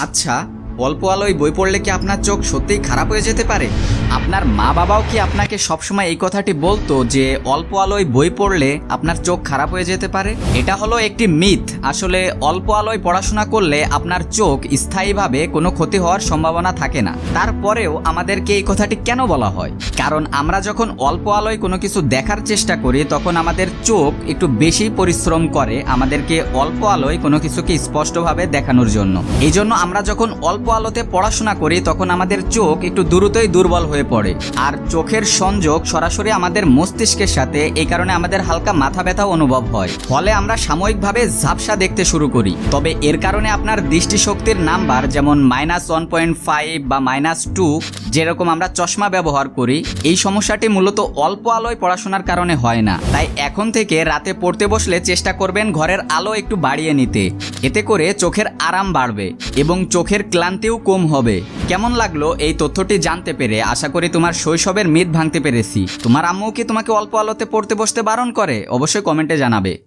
আচ্ছা, অল্প আলোয় বই পড়লে কি আপনার চোখ সত্যিই খারাপ হয়ে যেতে পারে? আপনার মা বাবাও কি আপনাকে সবসময় এই কথাটি বলতো যে অল্প আলোয় বই পড়লে আপনার চোখ খারাপ হয়ে যেতে পারে? এটা হলো একটি মিথ। আসলে অল্প আলোয় পড়াশোনা করলে আপনার চোখ স্থায়ীভাবে কোনো ক্ষতি হওয়ার সম্ভাবনা থাকে না। তারপরেও আমাদেরকে এই কথাটি কেন বলা হয়? কারণ আমরা যখন অল্প আলোয় কোনো কিছু দেখার চেষ্টা করি তখন আমাদের চোখ একটু বেশি পরিশ্রম করে আমাদেরকে অল্প আলোয় কোনো কিছুকে স্পষ্টভাবে দেখানোর জন্য। এই জন্য আমরা যখন অল্প আলোতে পড়াশোনা করি তখন আমাদের চোখ একটু দ্রুতই দুর্বল হয়ে পড়ে। আর চোখের সংযোগ সরাসরি আমাদের মস্তিষ্কের সাথে, এই কারণে আমাদের হালকা মাথা ব্যথা অনুভব হয়। ফলে আমরা সাময়িকভাবে ঝাপসা দেখতে শুরু করি। তবে এর কারণে আপনার দৃষ্টিশক্তির নাম্বার যেমন -1.5 বা -2, যেরকম আমরা চশমা ব্যবহার করি, এই সমস্যাটি মূলত অল্প আলোয় পড়াশোনার কারণে হয় না। তাই এখন থেকে রাতে পড়তে বসলে চেষ্টা করবেন ঘরের আলো একটু বাড়িয়ে নিতে। এতে করে চোখের আরাম বাড়বে এবং চোখের ক্লান্তিও কম হবে। কেমন লাগলো এই তথ্যটি জানতে পেরে? আশা করি তোমার শৈশবের মিথ ভাঙতে পেরেছি। তোমার আম্মু কি তোমাকে অল্প আলোতে পড়তে বসতে বারণ করে? অবশ্যই কমেন্টে জানাবে।